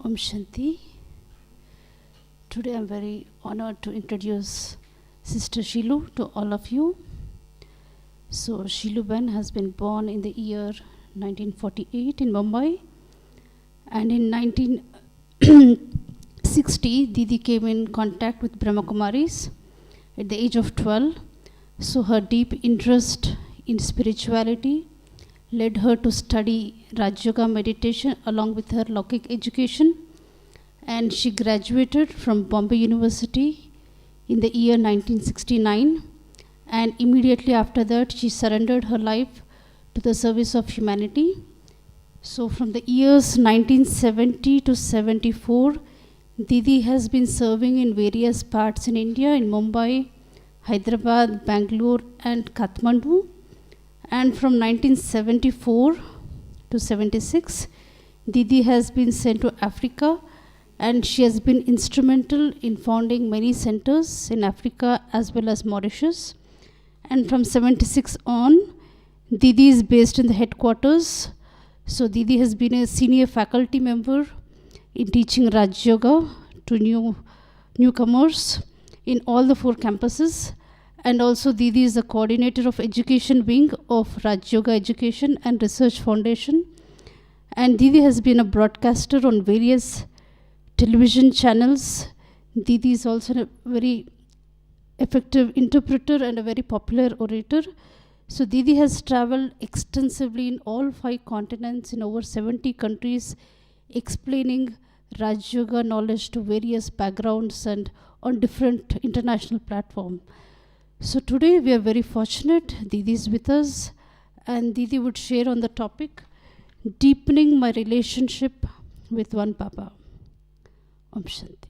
Om Shanti. Today I'm very honored to introduce Sister Sheilu to all of you. So Sheilu Ben has been born in the year 1948 in Mumbai, and in 1960 Didi came in contact with Brahma Kumaris at the age of 12. So her deep interest in spirituality led her to study Raj Yoga meditation along with her Lokik education, and she graduated from Bombay University in the year 1969, and immediately after that she surrendered her life to the service of humanity. So from the years 1970 to 74, Didi has been serving in various parts in India, in Mumbai, Hyderabad, Bangalore and Kathmandu. And from 1974 to 76, Didi has been sent to Africa, and she has been instrumental in founding many centers in Africa as well as Mauritius. And from 76 on, Didi is based in the headquarters. So Didi has been a senior faculty member in teaching Raj Yoga to newcomers in all the 4 campuses. And also Didi is the coordinator of education wing of Raj Yoga Education and Research Foundation. And Didi has been a broadcaster on various television channels. Didi is also a very effective interpreter and a very popular orator. So Didi has traveled extensively in all 5 continents in over 70 countries, explaining Raj Yoga knowledge to various backgrounds and on different international platforms. So today we are very fortunate, Didi is with us, and Didi would share on the topic, deepening my relationship with one Baba. Om Shanti.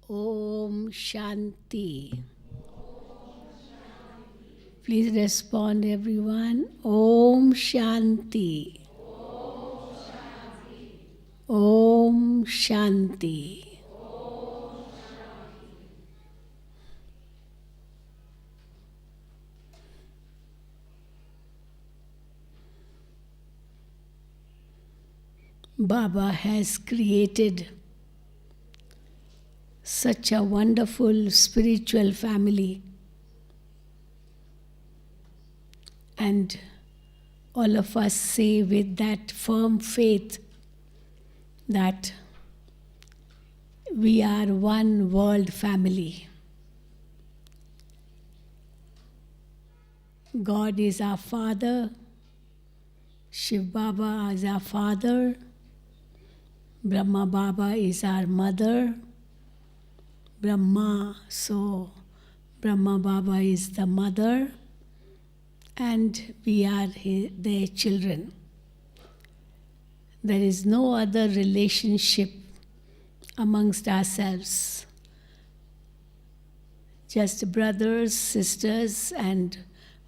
Om Shanti. Please respond, everyone. Om Shanti. Om Shanti. Baba has created such a wonderful spiritual family, and all of us say with that firm faith that we are one world family. God is our Father, Shiv Baba is our Father, Brahma Baba is our Mother, Brahma, so Brahma Baba is the Mother, and we are their children. There is no other relationship amongst ourselves. Just brothers, sisters, and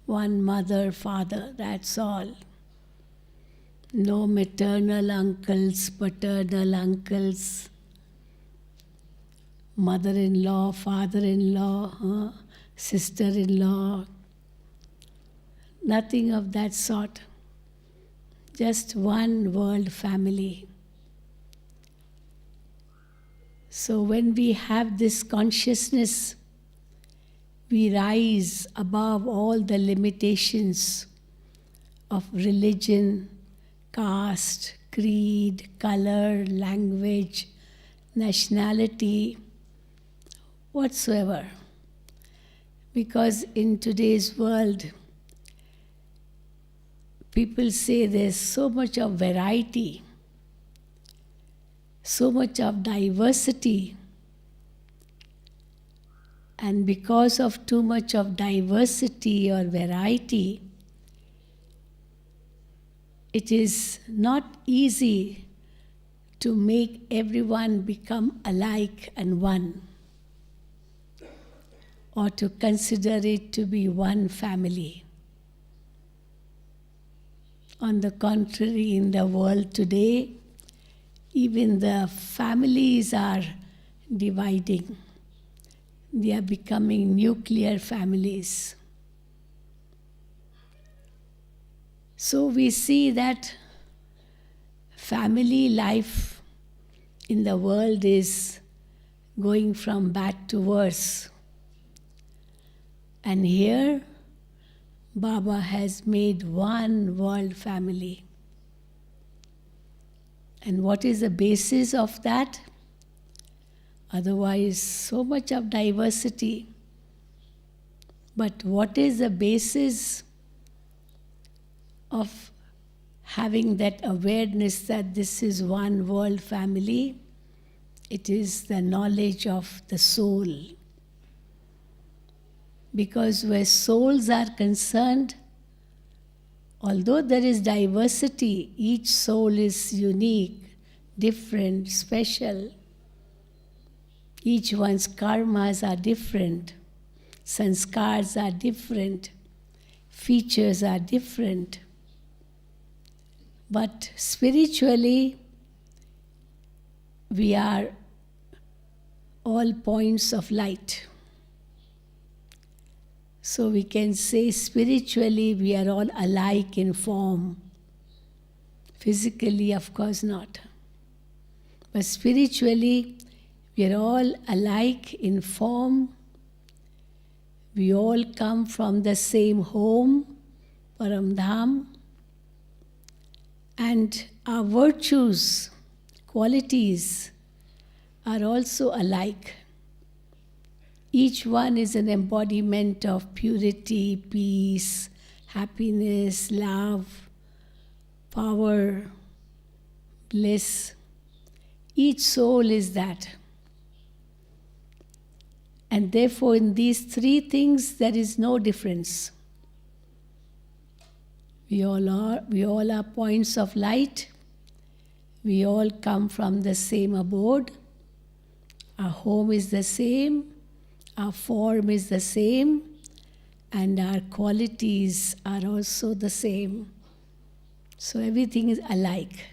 one mother, father, that's all. No maternal uncles, paternal uncles, mother-in-law, father-in-law, sister-in-law, nothing of that sort. Just one world family. So when we have this consciousness, we rise above all the limitations of religion, caste, creed, color, language, nationality, whatsoever. Because in today's world, people say there's so much of variety, so much of diversity, and because of too much of diversity or variety, it is not easy to make everyone become alike and one, or to consider it to be one family. On the contrary, in the world today, even the families are dividing. they are becoming nuclear families. So we see that family life in the world is going from bad to worse. And here, Baba has made one world family. And what is the basis of that? Otherwise, so much of diversity. But what is the basis of having that awareness that this is one world family? It is the knowledge of the soul. Because where souls are concerned, although there is diversity, each soul is unique, different, special. Each one's karmas are different, sanskars are different, features are different. But spiritually, we are all points of light. So we can say spiritually we are all alike in form. Physically, of course not. But spiritually, we are all alike in form. We all come from the same home, Paramdham. And our virtues, qualities are also alike. Each one is an embodiment of purity, peace, happiness, love, power, bliss. Each soul is that. And therefore, in these three things, there is no difference. We all are points of light. We all come from the same abode. Our home is the same. Our form is the same. And our qualities are also the same. So everything is alike.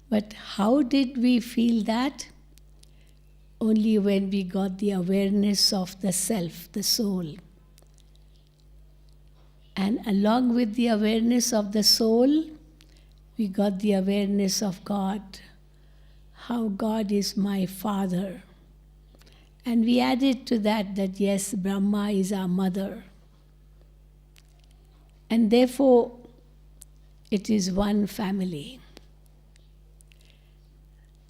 But how did we feel that? Only when we got the awareness of the self, the soul. And along with the awareness of the soul, we got the awareness of God. How God is my Father. And we added to that yes, Brahma is our mother. And therefore, it is one family.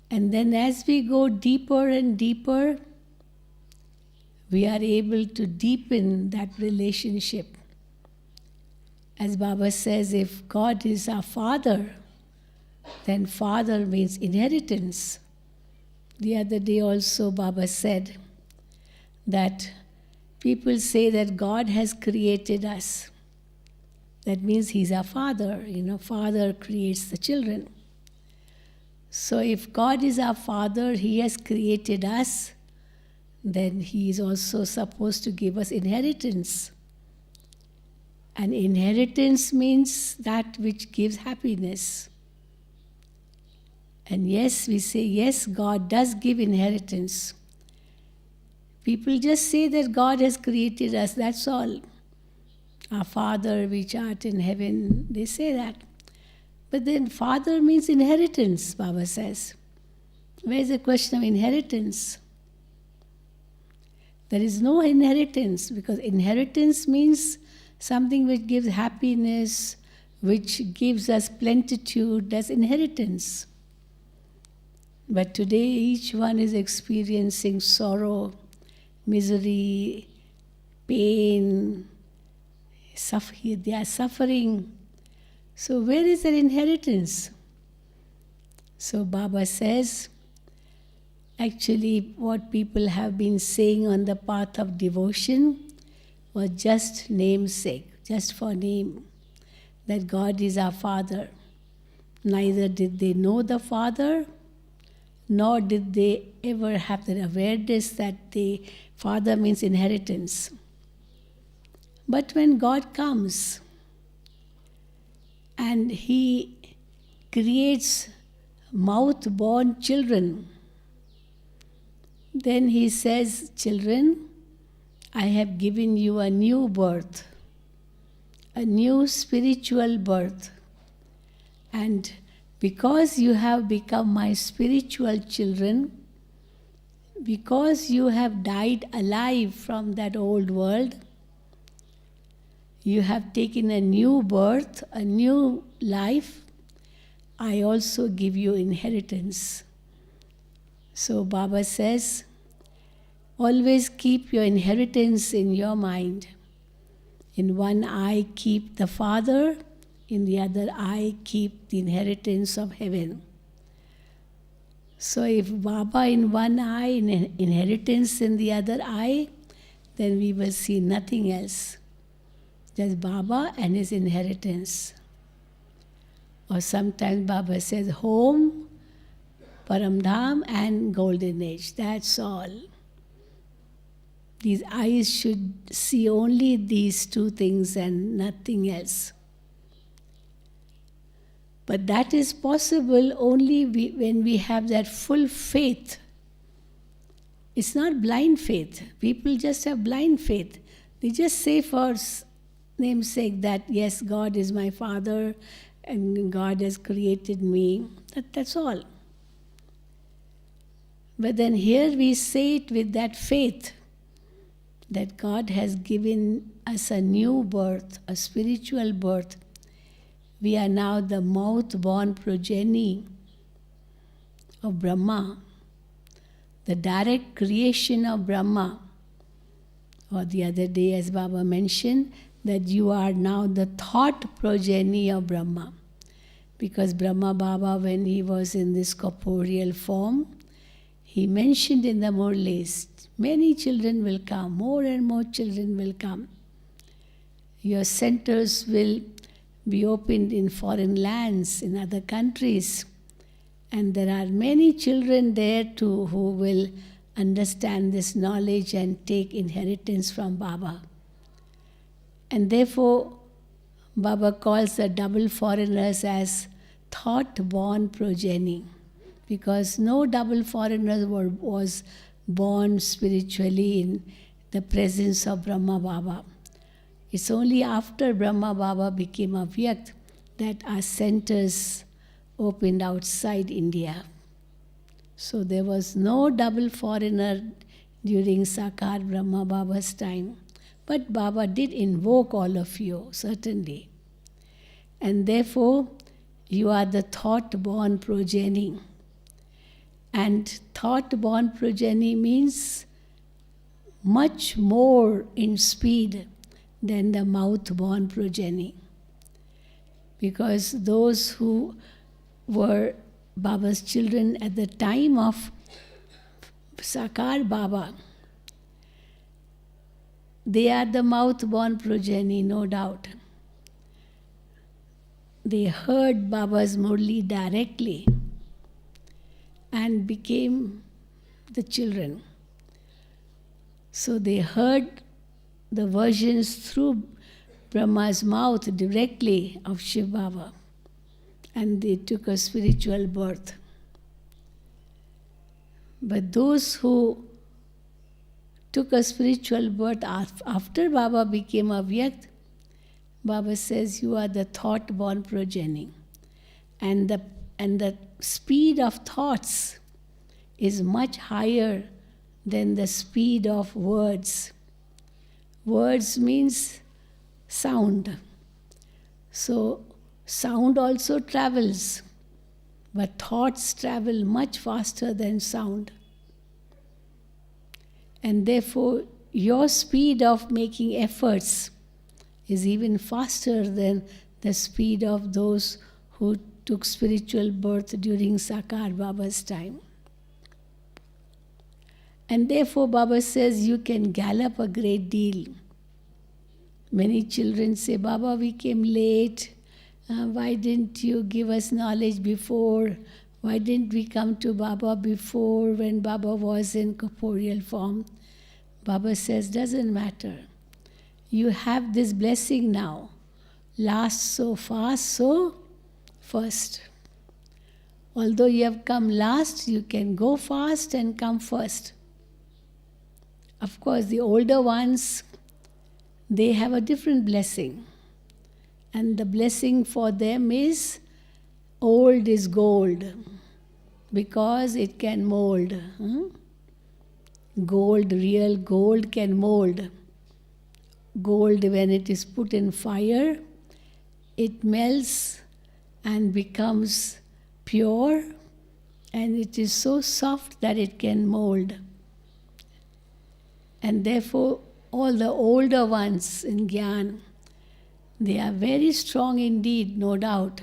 And then as we go deeper and deeper, we are able to deepen that relationship. As Baba says, if God is our Father, then Father means inheritance. The other day also Baba said that people say that God has created us. That means He's our Father. Father creates the children. So if God is our Father, He has created us, then He is also supposed to give us inheritance. And inheritance means that which gives happiness. And yes, we say, yes, God does give inheritance. People just say that God has created us, that's all. Our Father which art in heaven, they say that. But then Father means inheritance, Baba says. Where is the question of inheritance? There is no inheritance, because inheritance means something which gives happiness, which gives us plenitude, that's inheritance. But today each one is experiencing sorrow, misery, pain, they are suffering. So where is their inheritance? So Baba says, actually what people have been saying on the path of devotion was just namesake, just for name, that God is our Father. Neither did they know the Father, nor did they ever have the awareness that the Father means inheritance. But when God comes and He creates mouth-born children, Then he says, children, I have given you a new birth, a new spiritual birth. And because you have become my spiritual children, because you have died alive from that old world, you have taken a new birth, a new life, I also give you inheritance. So Baba says, always keep your inheritance in your mind. In one eye keep the Father, in the other eye keep the inheritance of heaven. So if Baba in one eye, inheritance in the other eye, then we will see nothing else. Just Baba and his inheritance. Or sometimes Baba says home, Paramdham and Golden Age. That's all. These eyes should see only these two things and nothing else. But that is possible only when we have that full faith. It's not blind faith. People just have blind faith. They just say for namesake that, yes, God is my Father and God has created me. That's all. But then here we say it with that faith that God has given us a new birth, a spiritual birth. We are now the mouth-born progeny of Brahma, the direct creation of Brahma. Or the other day, as Baba mentioned, that you are now the thought progeny of Brahma. Because Brahma Baba, when he was in this corporeal form, he mentioned in the Murlis, many children will come, more and more children will come. Your centers will be opened in foreign lands, in other countries. And there are many children there too who will understand this knowledge and take inheritance from Baba. And therefore, Baba calls the double foreigners as thought-born progeny. Because no double foreigner was born spiritually in the presence of Brahma Baba. It's only after Brahma Baba became Avyakt that our centers opened outside India. So there was no double foreigner during Sakar Brahma Baba's time. But Baba did invoke all of you, certainly. And therefore, you are the thought-born progeny. And thought-born progeny means much more in speed than the mouth-born progeny. Because those who were Baba's children at the time of Sakar Baba, they are the mouth-born progeny, no doubt. They heard Baba's Murli directly and became the children. So they heard the versions through Brahma's mouth directly of Shiv Baba, and they took a spiritual birth. But those who took a spiritual birth after Baba became Avyakt, Baba says, you are the thought-born progeny. And the speed of thoughts is much higher than the speed of words. Words means sound. So sound also travels, but thoughts travel much faster than sound. And therefore, your speed of making efforts is even faster than the speed of those who took spiritual birth during Sakar Baba's time. And therefore, Baba says you can gallop a great deal. Many children say, Baba, we came late. Why didn't you give us knowledge before? Why didn't we come to Baba before when Baba was in corporeal form? Baba says, doesn't matter. You have this blessing now. Last so fast, so first. Although you have come last, you can go fast and come first. Of course, the older ones, they have a different blessing. And the blessing for them is old is gold, because it can mold. Gold, real gold can mold. Gold, when it is put in fire, it melts and becomes pure, and it is so soft that it can mold. And therefore, all the older ones in Gyan, they are very strong indeed, no doubt.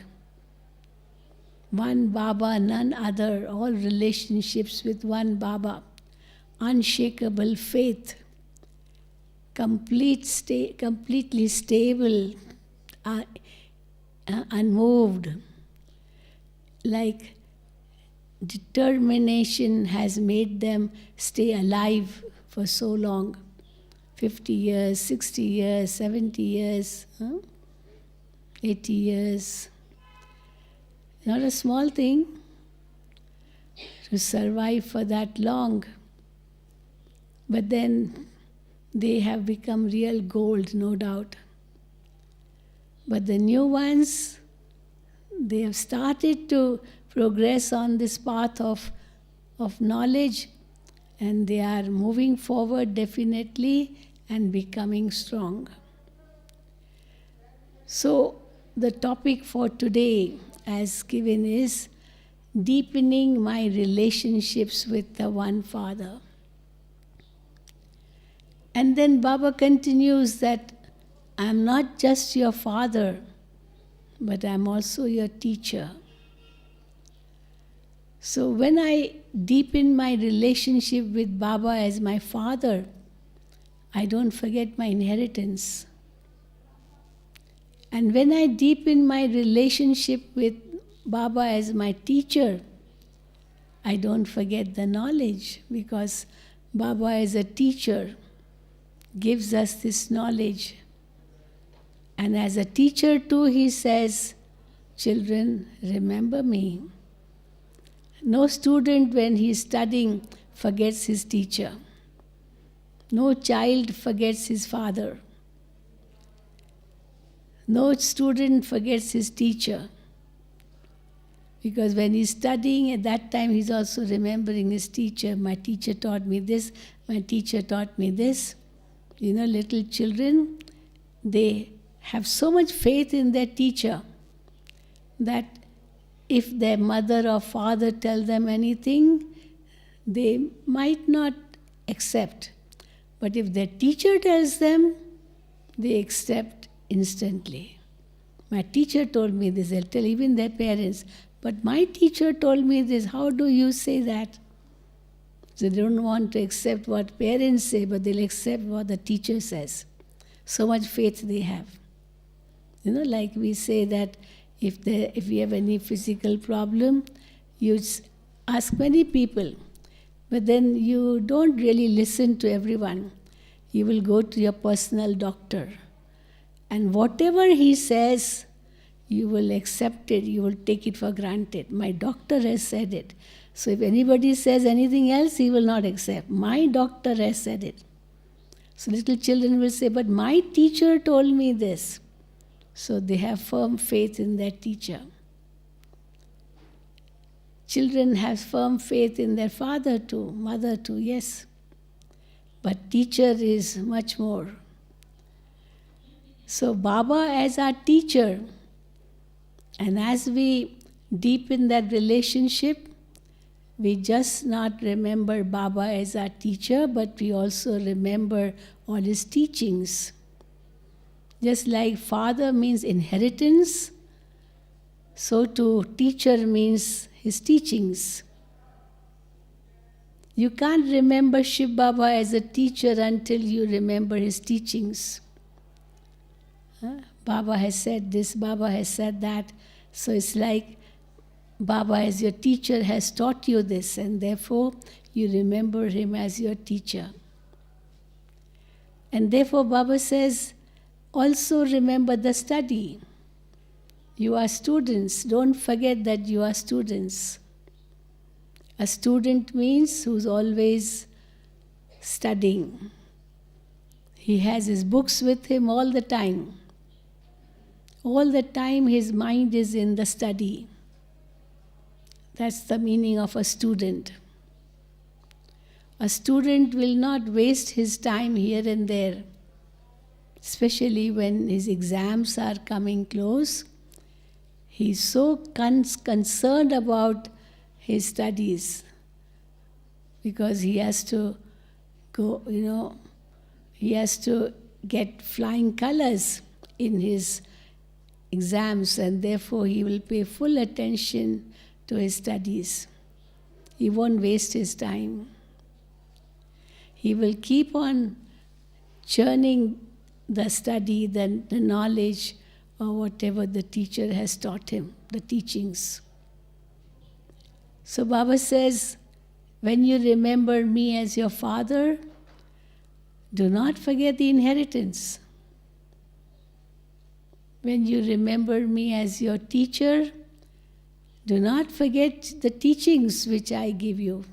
One Baba, none other, all relationships with one Baba. Unshakable faith, completely stable, unmoved. Like determination has made them stay alive for so long. 50 years, 60 years, 70 years, 80 years. Not a small thing to survive for that long. But then they have become real gold, no doubt. But the new ones, they have started to progress on this path of knowledge, and they are moving forward definitely and becoming strong. So the topic for today, as given, is deepening my relationships with the One Father. And then Baba continues that I am not just your father, but I am also your teacher. So when I deepen my relationship with Baba as my father, I don't forget my inheritance. And when I deepen my relationship with Baba as my teacher, I don't forget the knowledge, because Baba as a teacher gives us this knowledge. And as a teacher too, he says, children, remember me. No student when he is studying forgets his teacher. No child forgets his father. No student forgets his teacher. Because when he's studying, at that time he's also remembering his teacher. My teacher taught me this, my teacher taught me this. You know, little children, they have so much faith in their teacher that if their mother or father tell them anything, they might not accept. But if their teacher tells them, they accept instantly. My teacher told me this, they'll tell even their parents, but my teacher told me this, how do you say that? So they don't want to accept what parents say, but they'll accept what the teacher says. So much faith they have. You know, like we say that if we have any physical problem, you ask many people, but then you don't really listen to everyone. You will go to your personal doctor. And whatever he says, you will accept it, you will take it for granted. My doctor has said it. So if anybody says anything else, he will not accept. My doctor has said it. So little children will say, but my teacher told me this. So they have firm faith in their teacher. Children have firm faith in their father too, mother too, yes. But teacher is much more. So Baba as our teacher, and as we deepen that relationship, we just not remember Baba as our teacher, but we also remember all his teachings. Just like father means inheritance, so too teacher means his teachings. You can't remember Shiv Baba as a teacher until you remember his teachings. Baba has said this, Baba has said that. So it's like Baba as your teacher has taught you this, and therefore you remember him as your teacher. And therefore Baba says, also remember the study. You are students. Don't forget that you are students. A student means who's always studying. He has his books with him all the time. All the time his mind is in the study. That's the meaning of a student. A student will not waste his time here and there, especially when his exams are coming close. He's so concerned about his studies because he has to go, he has to get flying colors in his exams, and therefore he will pay full attention to his studies. He won't waste his time. He will keep on churning the study, the knowledge, or whatever the teacher has taught him, the teachings. So Baba says, when you remember me as your father, do not forget the inheritance. When you remember me as your teacher, do not forget the teachings which I give you.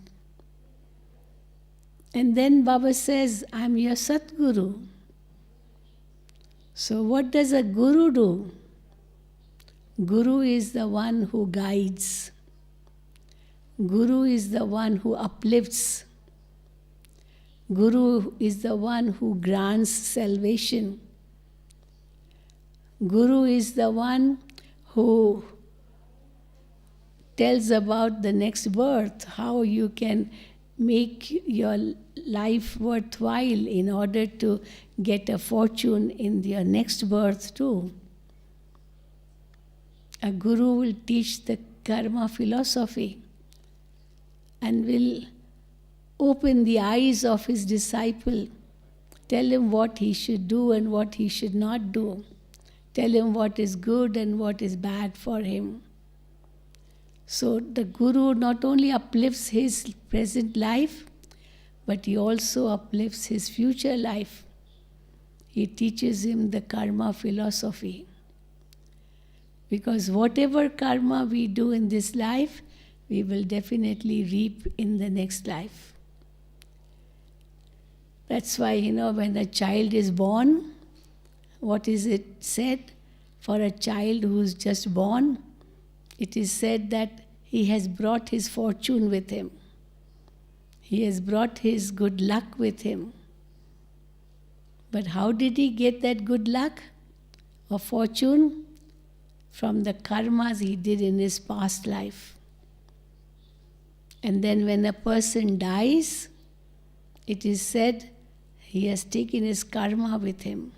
And then Baba says, I am your Satguru. So what does a guru do? Guru is the one who guides. Guru is the one who uplifts. Guru is the one who grants salvation. Guru is the one who tells about the next birth, how you can make your life worthwhile in order to get a fortune in your next birth too. A guru will teach the karma philosophy and will open the eyes of his disciple, tell him what he should do and what he should not do, tell him what is good and what is bad for him. So the guru not only uplifts his present life, but he also uplifts his future life. He teaches him the karma philosophy. Because whatever karma we do in this life, we will definitely reap in the next life. That's why, when a child is born, what is it said? For a child who is just born, it is said that he has brought his fortune with him. He has brought his good luck with him. But how did he get that good luck or fortune? From the karmas he did in his past life. And then when a person dies, it is said he has taken his karma with him.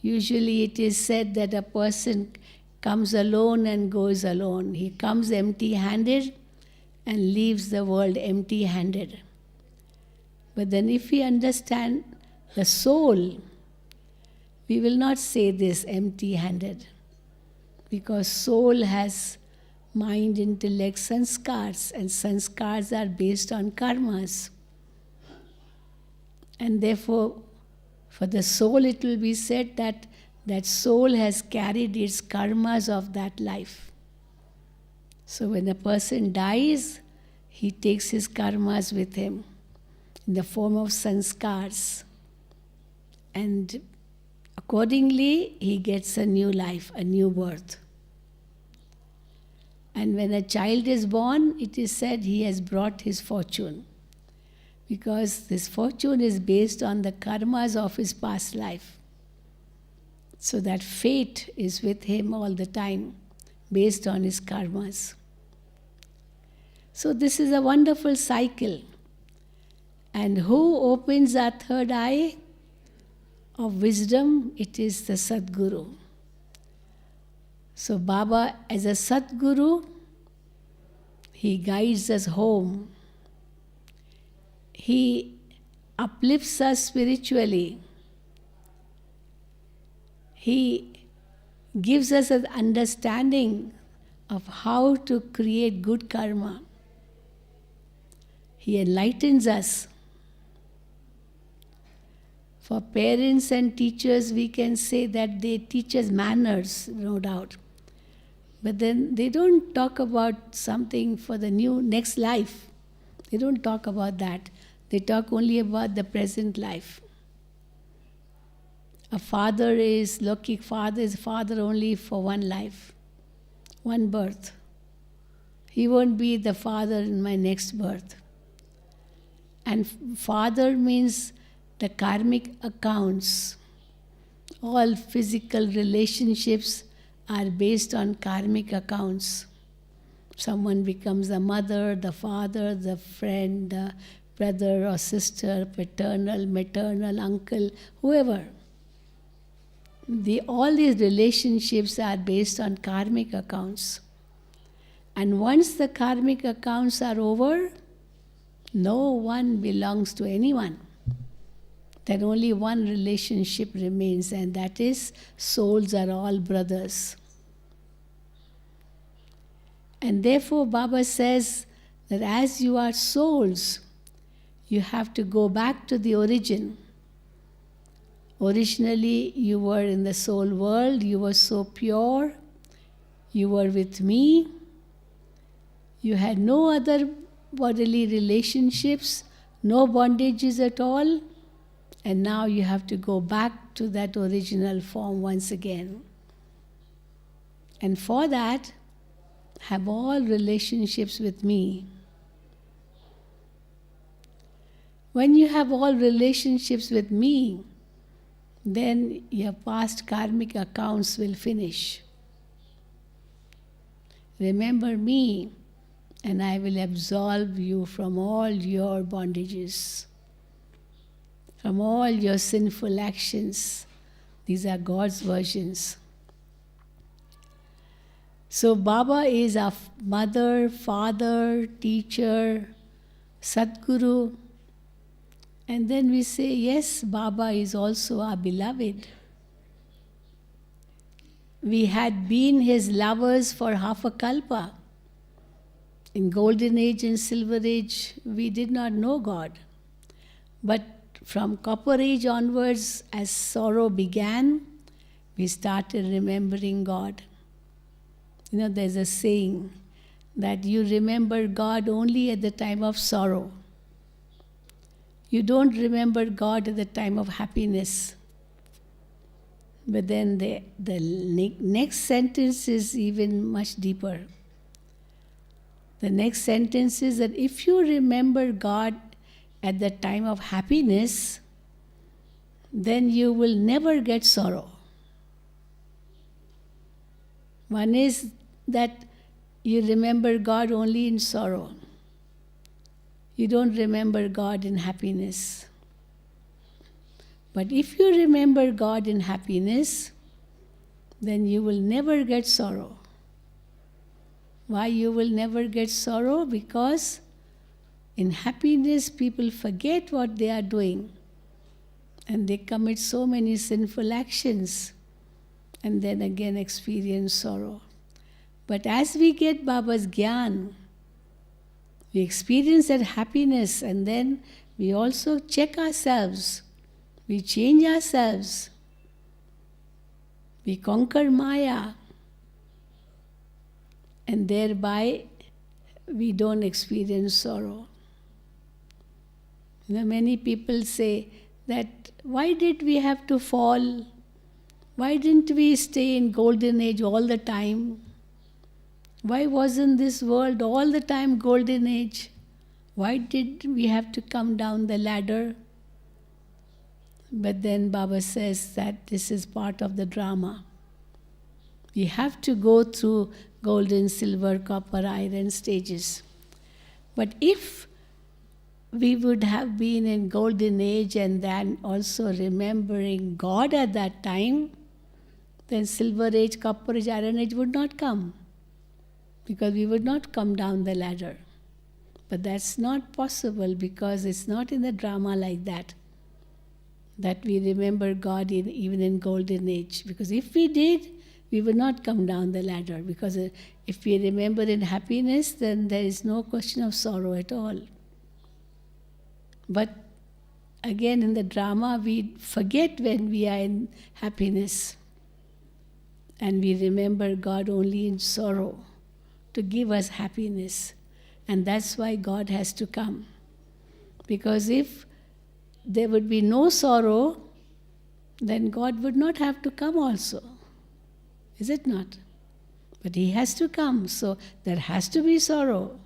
Usually it is said that a person comes alone and goes alone. He comes empty-handed and leaves the world empty-handed. But then if we understand the soul, we will not say this empty-handed. Because soul has mind, intellect, sanskars, and sanskars are based on karmas. And therefore, for the soul it will be said that that soul has carried its karmas of that life. So when a person dies, he takes his karmas with him in the form of sanskars. And accordingly, he gets a new life, a new birth. And when a child is born, it is said he has brought his fortune. Because this fortune is based on the karmas of his past life. So that fate is with him all the time, based on his karmas. So this is a wonderful cycle. And who opens our third eye of wisdom? It is the Sadguru. So Baba, as a Sadguru, he guides us home. He uplifts us spiritually. He gives us an understanding of how to create good karma. He enlightens us. For parents and teachers, we can say that they teach us manners, no doubt. But then they don't talk about something for the next life. They don't talk about that. They talk only about the present life. A father is father only for one life, one birth. He won't be the father in my next birth. And father means the karmic accounts. All physical relationships are based on karmic accounts. Someone becomes the mother, the father, the friend, the brother or sister, paternal, maternal, uncle, whoever. All these relationships are based on karmic accounts. And once the karmic accounts are over, no one belongs to anyone. Then only one relationship remains, and that is souls are all brothers. And therefore Baba says that as you are souls, you have to go back to the origin. Originally you were in the soul world, you were so pure, you were with me, you had no other bodily relationships, no bondages at all, and now you have to go back to that original form once again. And for that, have all relationships with me. When you have all relationships with me, then your past karmic accounts will finish. Remember me, and I will absolve you from all your bondages, from all your sinful actions. These are God's versions. So Baba is our mother, father, teacher, Sadguru. And then we say, yes, Baba is also our beloved. We had been his lovers for half a kalpa. In golden age and silver age, we did not know God. But from copper age onwards, as sorrow began, we started remembering God. You know, there's a saying that you remember God only at the time of sorrow. You don't remember God at the time of happiness. But then the next sentence is even much deeper. The next sentence is that if you remember God at the time of happiness, then you will never get sorrow. One is that you remember God only in sorrow. You don't remember God in happiness. But if you remember God in happiness, then you will never get sorrow. Why you will never get sorrow? Because in happiness people forget what they are doing and they commit so many sinful actions and then again experience sorrow. But as we get Baba's Gyan, we experience that happiness and then we also check ourselves. We change ourselves. We conquer Maya. And thereby we don't experience sorrow. You know, many people say that why did we have to fall? Why didn't we stay in golden age all the time? Why wasn't this world all the time golden age? Why did we have to come down the ladder? But then Baba says that this is part of the drama. We have to go through golden, silver, copper, iron stages. But if we would have been in golden age and then also remembering God at that time, then silver age, copper age, iron age would not come. Because we would not come down the ladder. But that's not possible because it's not in the drama like that we remember God even in golden age. Because if we did, we would not come down the ladder. Because if we remember in happiness, then there is no question of sorrow at all. But again, in the drama, we forget when we are in happiness. And we remember God only in sorrow to give us happiness. And that's why God has to come. Because if there would be no sorrow, then God would not have to come also. Is it not? But He has to come, so there has to be sorrow.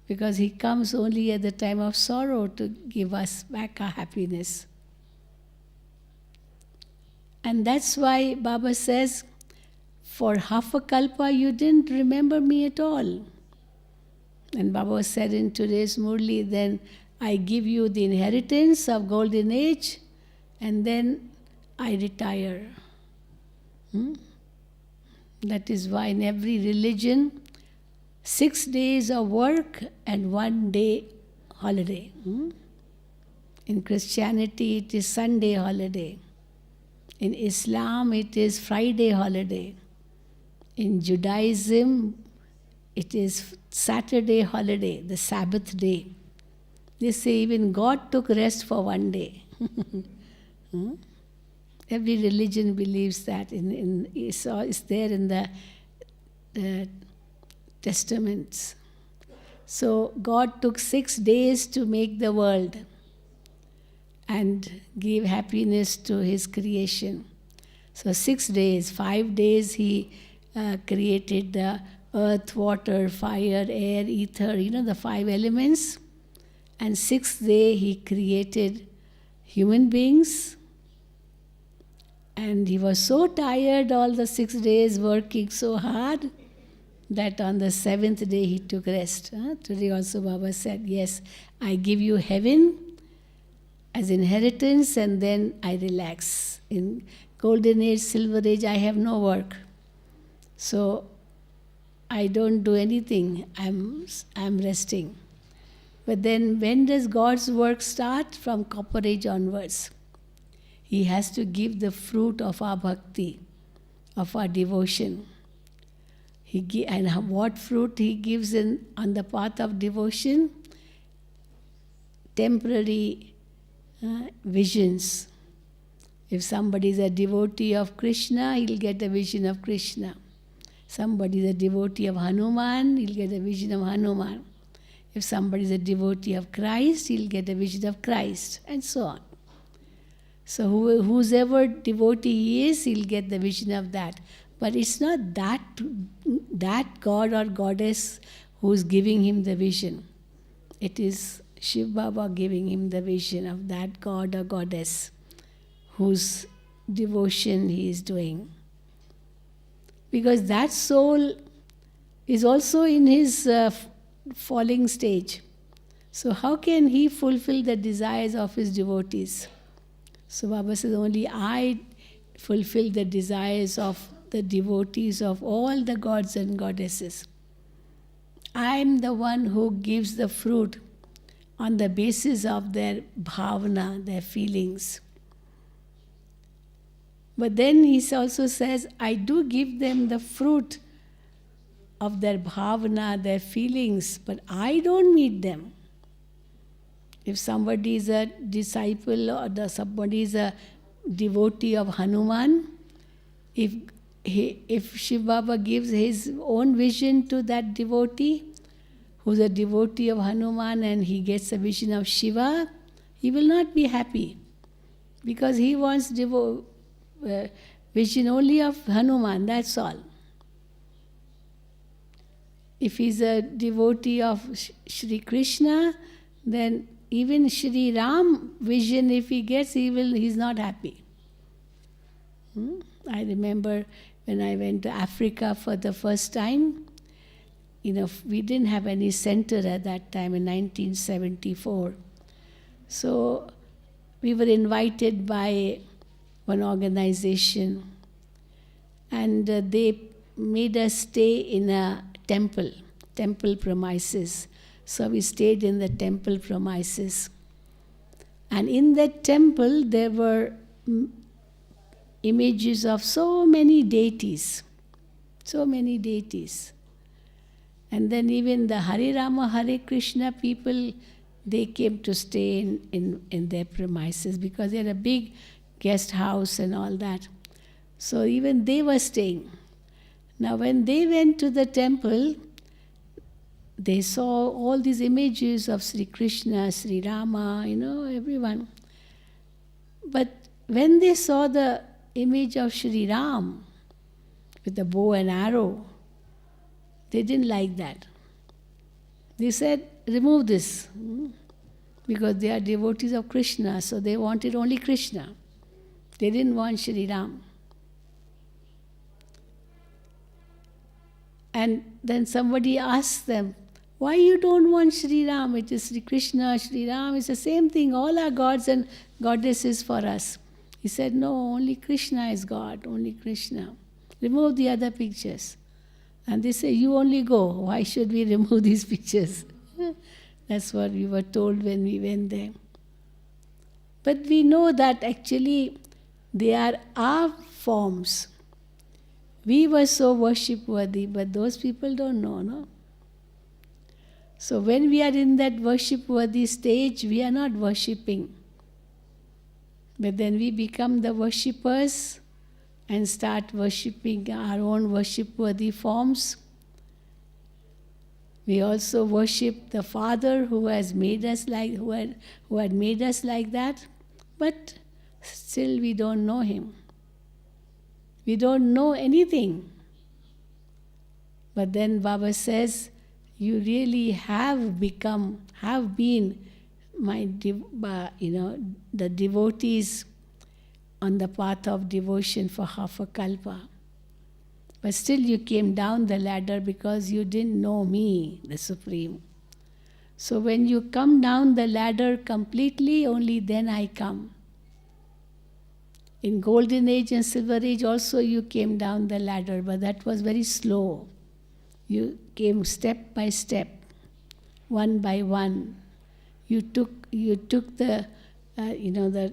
Because He comes only at the time of sorrow to give us back our happiness. And that's why Baba says, for half a kalpa you didn't remember me at all. And Baba said in today's Murli, then I give you the inheritance of golden age, and then I retire. That is why in every religion, 6 days of work and 1 day holiday. In Christianity, it is Sunday holiday. In Islam, it is Friday holiday. In Judaism, it is Saturday holiday, the Sabbath day. They say even God took rest for 1 day. Every religion believes that. It's there in the testaments. So God took 6 days to make the world and give happiness to His creation. So 6 days, 5 days He created the earth, water, fire, air, ether, the 5 elements. And 6th day He created human beings. And He was so tired all the 6 days working so hard that on the 7th day He took rest. Today also Baba said, yes, I give you heaven as inheritance and then I relax. In golden age, silver age, I have no work. So I don't do anything. I'm resting. But then when does God's work start? From copper age onwards. He has to give the fruit of our bhakti, of our devotion. And what fruit He gives on the path of devotion? Temporary visions. If somebody is a devotee of Krishna, he'll get a vision of Krishna. Somebody is a devotee of Hanuman, he'll get a vision of Hanuman. If somebody is a devotee of Christ, he'll get a vision of Christ, and so on. So whoever devotee he is, he'll get the vision of that. But it's not that God or goddess who's giving him the vision. It is Shiv Baba giving him the vision of that God or goddess whose devotion he is doing. Because that soul is also in his falling stage. So how can he fulfill the desires of his devotees? So Baba says, only I fulfill the desires of the devotees of all the gods and goddesses. I am the one who gives the fruit on the basis of their bhavana, their feelings. But then he also says, I do give them the fruit of their bhavana, their feelings, but I don't meet them. If somebody is a disciple or somebody is a devotee of Hanuman, if Shiv Baba gives his own vision to that devotee, who's a devotee of Hanuman, and he gets a vision of Shiva, he will not be happy. Because he wants vision only of Hanuman, that's all. If he's a devotee of Shri Krishna, then even Shri Ram vision, if he gets, he's not happy. I remember when I went to Africa for the first time, we didn't have any center at that time in 1974. So we were invited by one organization, and they made us stay in a temple premises. So we stayed in the temple premises. And in that temple, there were images of so many deities. And then even the Hare Rama, Hare Krishna people, they came to stay in their premises because they had a big guest house and all that. So even they were staying. Now when they went to the temple, they saw all these images of Sri Krishna, Sri Rama, everyone. But when they saw the image of Sri Ram with the bow and arrow, they didn't like that. They said, remove this. Because they are devotees of Krishna, so they wanted only Krishna. They didn't want Sri Ram. And then somebody asked them, why you don't want Sri Ram? It is Sri Krishna, Sri Ram, it's the same thing. All are gods and goddesses for us. He said, no, only Krishna is God, only Krishna. Remove the other pictures. And they say, you only go. Why should we remove these pictures? That's what we were told when we went there. But we know that actually they are our forms. We were so worship-worthy, but those people don't know, no? So when we are in that worship-worthy stage, we are not worshipping. But then we become the worshippers and start worshipping our own worship-worthy forms. We also worship the Father who has made us like, who had made us like that, but still we don't know Him. We don't know anything. But then Baba says, you really have been my, the devotees on the path of devotion for half a kalpa. But still you came down the ladder because you didn't know me, the Supreme. So when you come down the ladder completely, only then I come. In Golden Age and Silver Age also you came down the ladder, but that was very slow. You came step by step, one by one. You took the the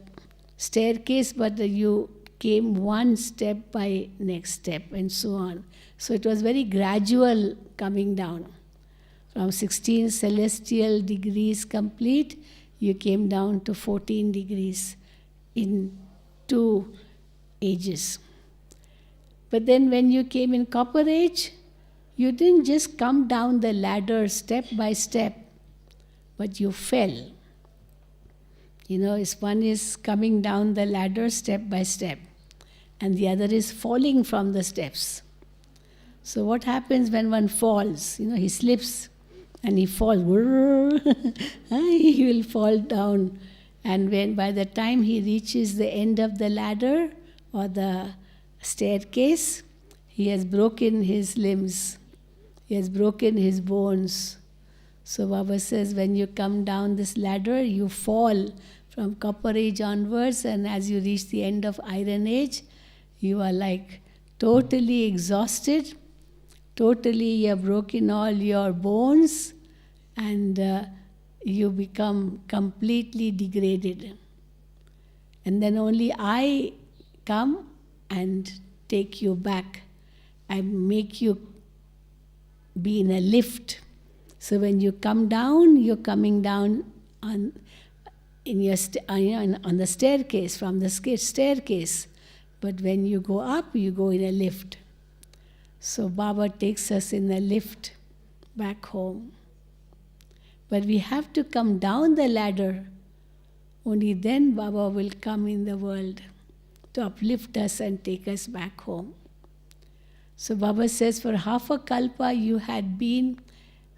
staircase, but you came one step by next step and so on. So it was very gradual coming down. From 16 celestial degrees complete, you came down to 14 degrees in 2 ages. But then when you came in Copper Age, you didn't just come down the ladder step by step, but you fell. One is coming down the ladder step by step, and the other is falling from the steps. So what happens when one falls? He slips and he falls. He will fall down. And by the time he reaches the end of the ladder or the staircase, he has broken his limbs. He has broken his bones. So Baba says, when you come down this ladder, you fall from Copper Age onwards, and as you reach the end of Iron Age, you are like totally exhausted, totally you have broken all your bones, and you become completely degraded. And then only I come and take you back. I make you be in a lift. So when you come down, you're coming down on the staircase, from the staircase. But when you go up, you go in a lift. So Baba takes us in a lift back home. But we have to come down the ladder. Only then Baba will come in the world to uplift us and take us back home. So Baba says, for half a kalpa you had been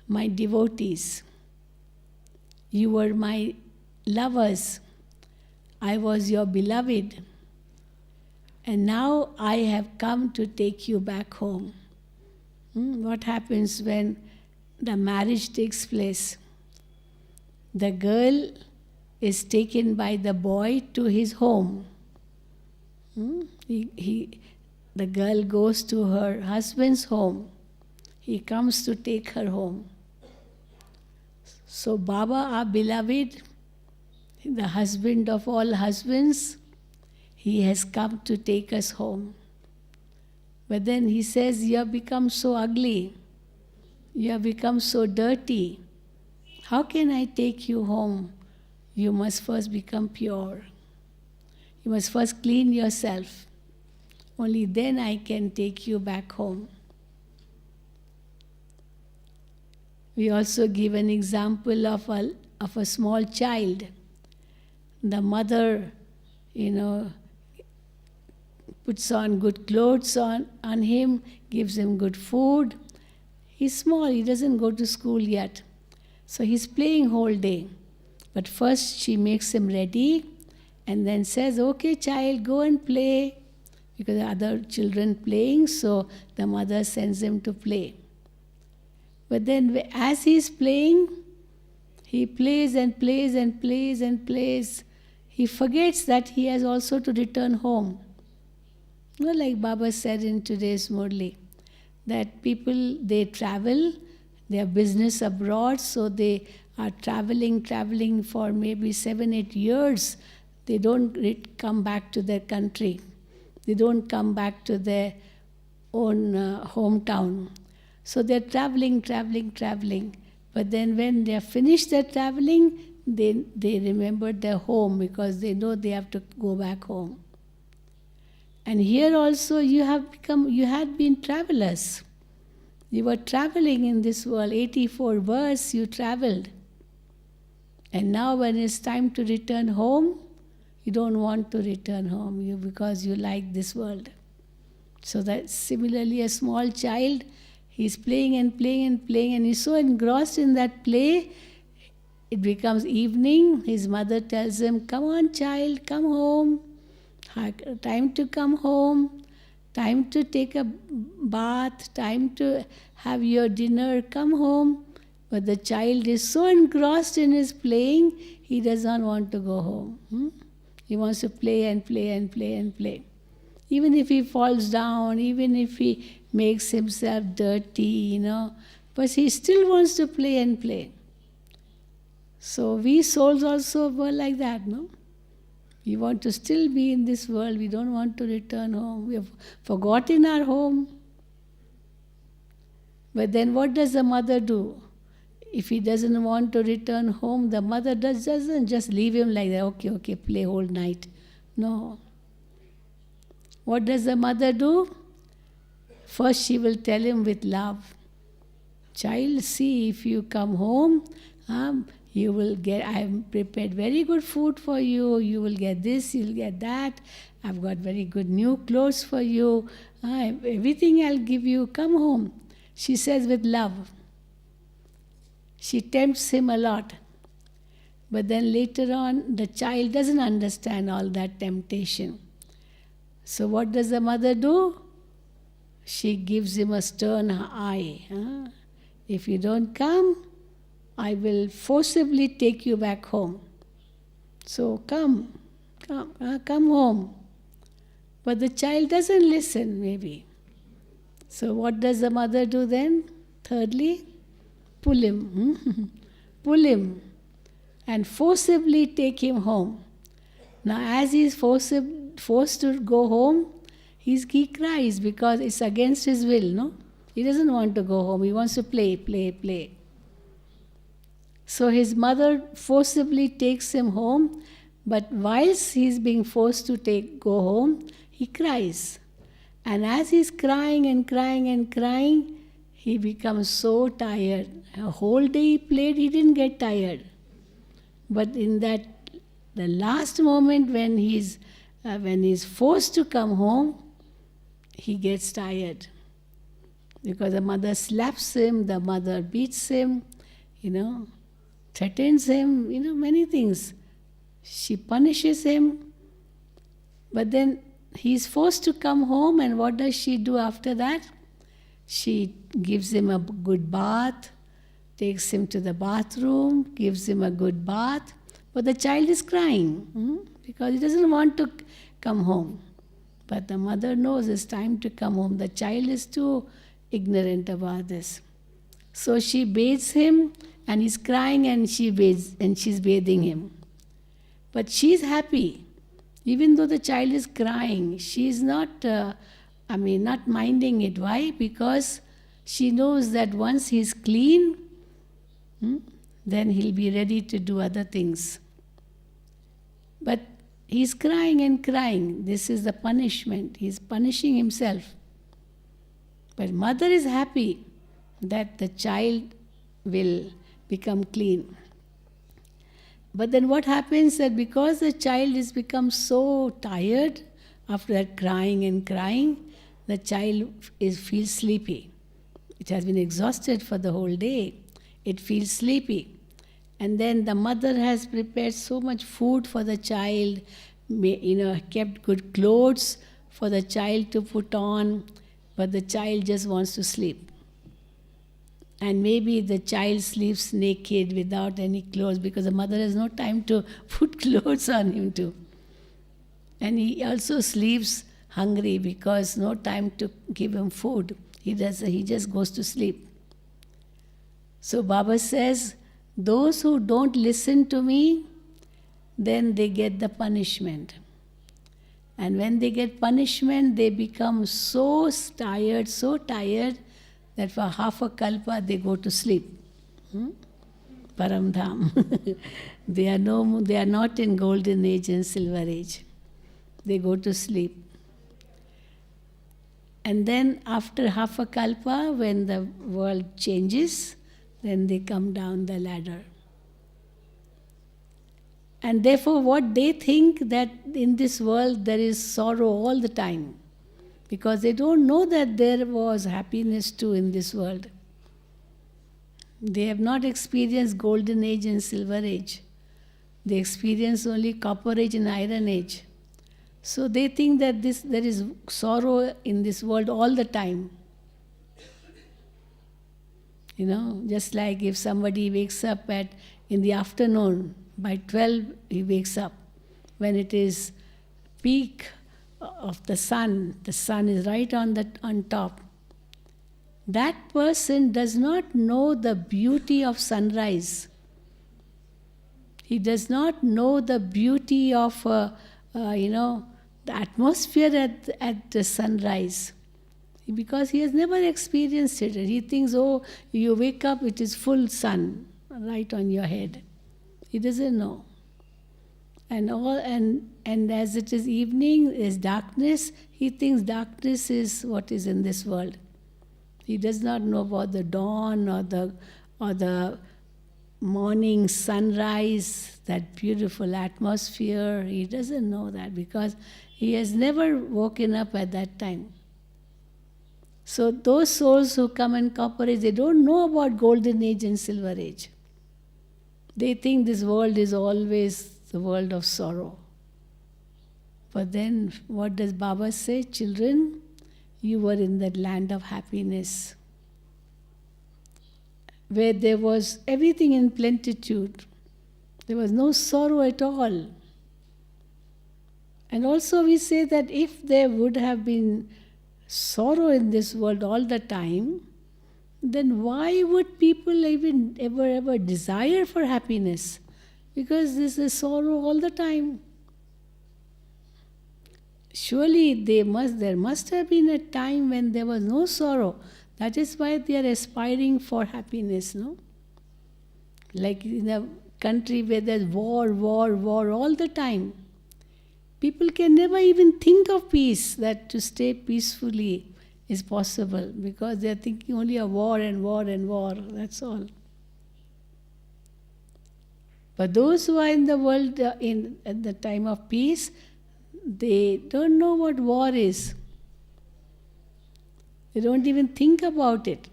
my devotees. You were my lovers. I was your beloved. And now I have come to take you back home. What happens when the marriage takes place? The girl is taken by the boy to his home. The girl goes to her husband's home. He comes to take her home. So Baba, our beloved, the husband of all husbands, he has come to take us home. But then he says, you have become so ugly. You have become so dirty. How can I take you home? You must first become pure. You must first clean yourself. Only then I can take you back home. We also give an example of a small child. The mother, puts on good clothes on him, gives him good food. He's small, he doesn't go to school yet. So he's playing whole day. But first she makes him ready and then says, okay child, go and play. Because there are other children playing, so the mother sends him to play. But then as he's playing, he plays and plays and plays and plays. He forgets that he has also to return home. Like Baba said in today's Murli, that people, they travel, they have business abroad, so they are traveling for maybe 7-8 years. They don't come back to their country. They don't come back to their own hometown. So they're traveling. But then when they have finished their traveling, they remember their home because they know they have to go back home. And here also you had been travelers. You were traveling in this world. 84 verse you traveled. And now when it's time to return home, you don't want to return home because you like this world. So that similarly a small child, he's playing and he's so engrossed in that play, it becomes evening. His mother tells him, come on child, come home. Time to come home. Time to take a bath. Time to have your dinner. Come home. But the child is so engrossed in his playing, he does not want to go home. He wants to play and play and play and play. Even if he falls down, even if he makes himself dirty, but he still wants to play and play. So we souls also were like that, no? We want to still be in this world. We don't want to return home. We have forgotten our home. But then what does the mother do? If he doesn't want to return home, the mother doesn't just leave him like that, okay, play whole night. No. What does the mother do? First she will tell him with love, child, see, if you come home, you will get, I have prepared very good food for you, you will get this, you'll get that, I've got very good new clothes for you, everything I'll give you, come home. She says with love. She tempts him a lot. But then later on, the child doesn't understand all that temptation. So what does the mother do? She gives him a stern eye. If you don't come, I will forcibly take you back home. So come home. But the child doesn't listen, maybe. So what does the mother do then? Thirdly, pull him and forcibly take him home. Now as he is forced to go home, he cries because it's against his will, no? He doesn't want to go home, he wants to play. So his mother forcibly takes him home, but whilst he's being forced to go home, he cries. And as he's crying, he becomes so tired. A whole day he played, he didn't get tired. But in the last moment when he's forced to come home, he gets tired. Because the mother slaps him, the mother beats him, threatens him, many things. She punishes him. But then he's forced to come home, and what does she do after that? She gives him a good bath, takes him to the bathroom, gives him a good bath. But the child is crying because he doesn't want to come home. But the mother knows it's time to come home. The child is too ignorant about this. So she bathes him, and he's crying, and she's bathing him. But she's happy. Even though the child is crying, she's not minding it. Why? Because she knows that once he's clean, then he'll be ready to do other things. But he's crying. This is the punishment. He's punishing himself. But mother is happy that the child will become clean. But then what happens that because the child has become so tired after that crying and crying, the child feels sleepy. It has been exhausted for the whole day. It feels sleepy. And then the mother has prepared so much food for the child, kept good clothes for the child to put on, but the child just wants to sleep. And maybe the child sleeps naked without any clothes because the mother has no time to put clothes on him too. And he also sleeps hungry because no time to give him food. He just goes to sleep. So Baba says, those who don't listen to me, then they get the punishment. And when they get punishment, they become so tired, that for half a kalpa they go to sleep. Paramdham. They are not in golden age and silver age. They go to sleep. And then after half a kalpa, when the world changes, then they come down the ladder. And therefore what they think that in this world there is sorrow all the time, because they don't know that there was happiness too in this world. They have not experienced golden age and silver age. They experience only copper age and iron age. So they think that there is sorrow in this world all the time. Just like if somebody wakes up in the afternoon, by 12 he wakes up. When it is peak of the sun is right on top. That person does not know the beauty of sunrise. He does not know the beauty of the atmosphere at the sunrise, because he has never experienced it. He thinks, you wake up, it is full sun right on your head. He doesn't know. And as it is evening, is darkness, he thinks darkness is what is in this world. He does not know about the dawn or the morning sunrise, that beautiful atmosphere. He doesn't know that because he has never woken up at that time. So those souls who come in copper age, they don't know about golden age and silver age. They think this world is always the world of sorrow. But then what does Baba say? Children, you were in that land of happiness, where there was everything in plenitude. There was no sorrow at all. And also we say that if there would have been sorrow in this world all the time, then why would people even ever desire for happiness? Because this is sorrow all the time. Surely there must have been a time when there was no sorrow. That is why they are aspiring for happiness, no? Like in a country where there's war all the time. People can never even think of peace, that to stay peacefully is possible, because they are thinking only of war and war and war, that's all. But those who are in the world at the time of peace, they don't know what war is. They don't even think about it.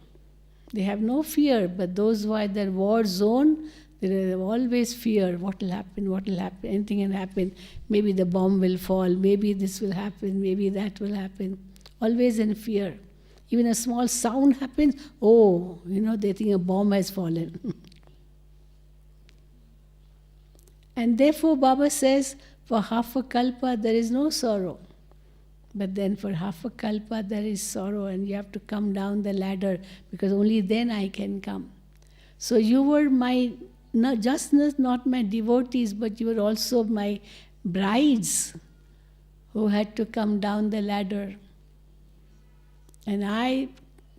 They have no fear, but those who are in the war zone, they always fear what will happen, anything can happen. Maybe the bomb will fall, maybe this will happen, maybe that will happen. Always in fear. Even a small sound happens, they think a bomb has fallen. And therefore Baba says, for half a kalpa there is no sorrow. But then for half a kalpa there is sorrow, and you have to come down the ladder, because only then I can come. So you were not my devotees, but you were also my brides who had to come down the ladder. And I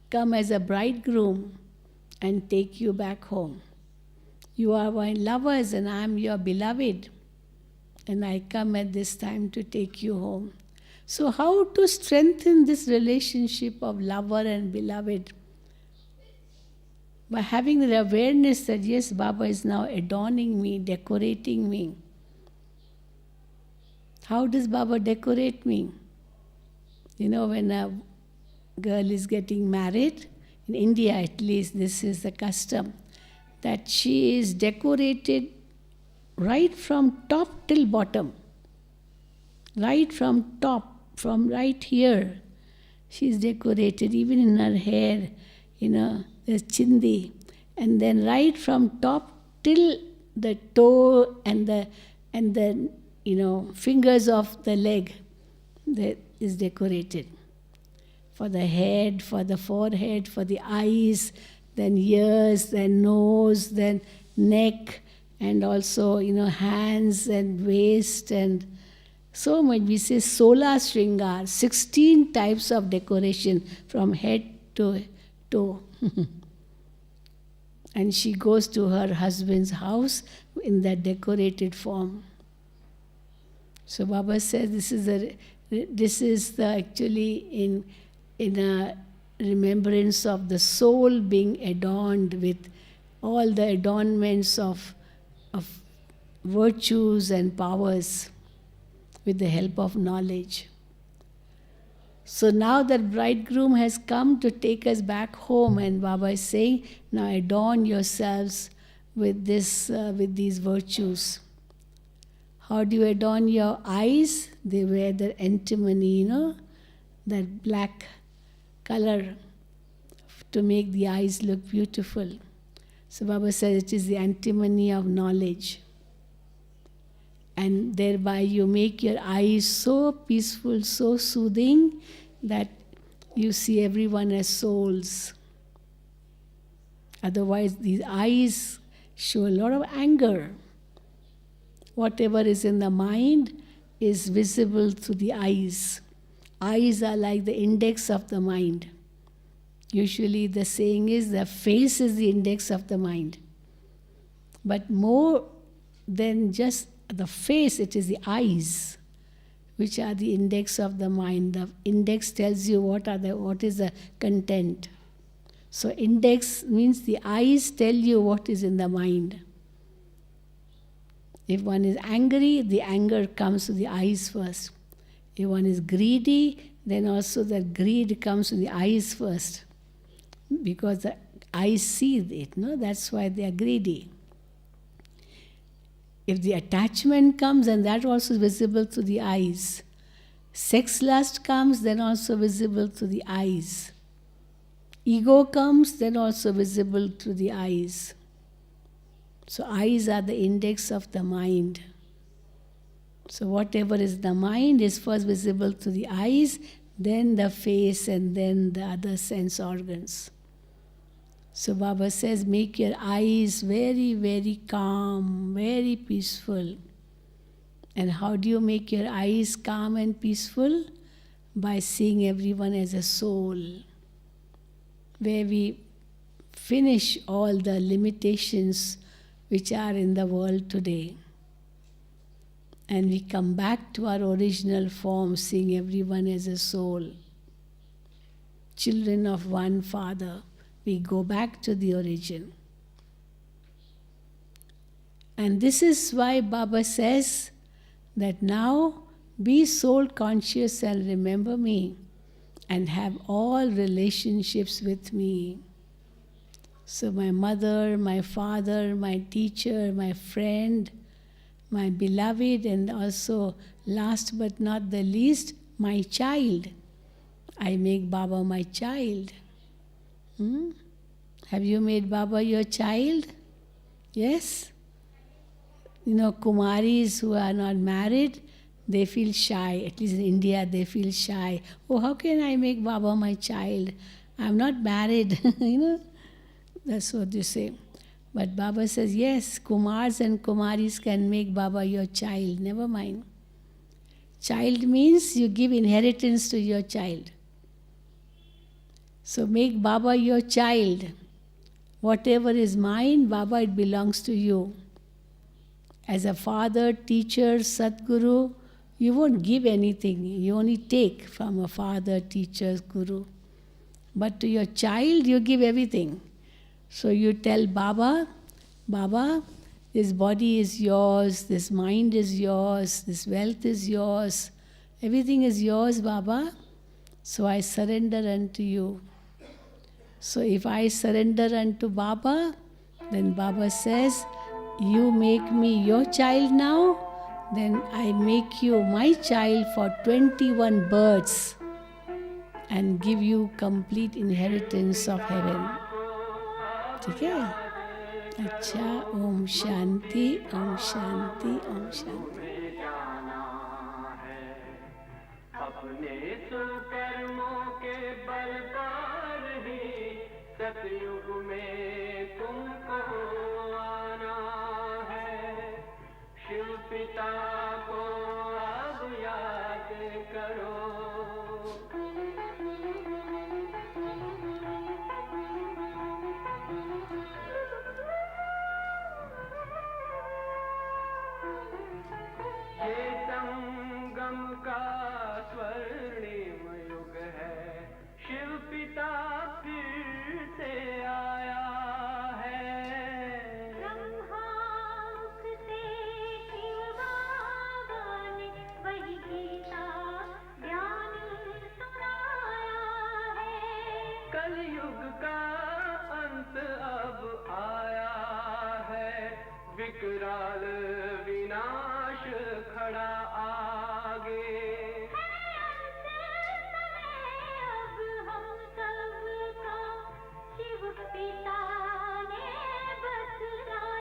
come as a bridegroom and take you back home. You are my lovers and I am your beloved. And I come at this time to take you home. So how to strengthen this relationship of lover and beloved? by having the awareness that yes, Baba is now adorning me, decorating me. How does Baba decorate me? You know, when a girl is getting married, in India at least, this is the custom, that she is decorated right from top till bottom. Right from top, from right here, she is decorated, even in her hair, there's chindi. And then right from top till the toe and the fingers of the leg, that is decorated. For the head, for the forehead, for the eyes, then ears, then nose, then neck, and also, hands and waist, and so much. We say Sola Shringar, 16 types of decoration from head to toe. And she goes to her husband's house in that decorated form. So Baba says this is actually in a remembrance of the soul being adorned with all the adornments of virtues and powers with the help of knowledge. So now that bridegroom has come to take us back home, and Baba is saying, now adorn yourselves with these virtues. How do you adorn your eyes? They wear the antimony, that black color to make the eyes look beautiful. So Baba says it is the antimony of knowledge. And thereby you make your eyes so peaceful, so soothing, that you see everyone as souls. Otherwise, these eyes show a lot of anger. Whatever is in the mind is visible through the eyes. Eyes are like the index of the mind. Usually the saying is the face is the index of the mind. But more than just the face, it is the eyes which are the index of the mind. The index tells you what is the content. So index means the eyes tell you what is in the mind. If one is angry, the anger comes to the eyes first. If one is greedy, then also the greed comes to the eyes first. Because the eyes see it, that's why they are greedy. If the attachment comes, then that also is visible through the eyes. Sex lust comes, then also visible through the eyes. Ego comes, then also visible through the eyes. So eyes are the index of the mind. So whatever is the mind is first visible through the eyes, then the face, and then the other sense organs. So Baba says, make your eyes very, very calm, very peaceful. And how do you make your eyes calm and peaceful? By seeing everyone as a soul, where we finish all the limitations which are in the world today. And we come back to our original form, seeing everyone as a soul. Children of one Father. We go back to the origin. And this is why Baba says that now be soul conscious and remember me and have all relationships with me. So my mother, my father, my teacher, my friend, my beloved, and also last but not the least, my child. I make Baba my child. Have you made Baba your child? Yes? Kumaris who are not married, they feel shy. At least in India, they feel shy. Oh, how can I make Baba my child? I'm not married. That's what they say. But Baba says, yes, Kumars and Kumaris can make Baba your child. Never mind. Child means you give inheritance to your child. So make Baba your child. Whatever is mine, Baba, it belongs to you. As a father, teacher, Sadguru, you won't give anything. You only take from a father, teacher, guru. But to your child, you give everything. So you tell Baba, Baba, this body is yours, this mind is yours, this wealth is yours, everything is yours, Baba. So I surrender unto you. So if I surrender unto Baba, then Baba says, you make me your child now, then I make you my child for 21 births and give you complete inheritance of heaven. ठीक है? अच्छा, ओम शांति, ओम शांति, ओम शांति. अपने सुकर्मों के बल पर ही सतयुग में तुमको आना है. शिव पिता को अब याद करो. ये संगम का स्वर्णिम युग है. शिव पिता फिर से आया है. ब्रह्मामुख से शिव बाबा ने वही गीता ज्ञान सुनाया है. कलयुग का अंत अब आया है. विकराल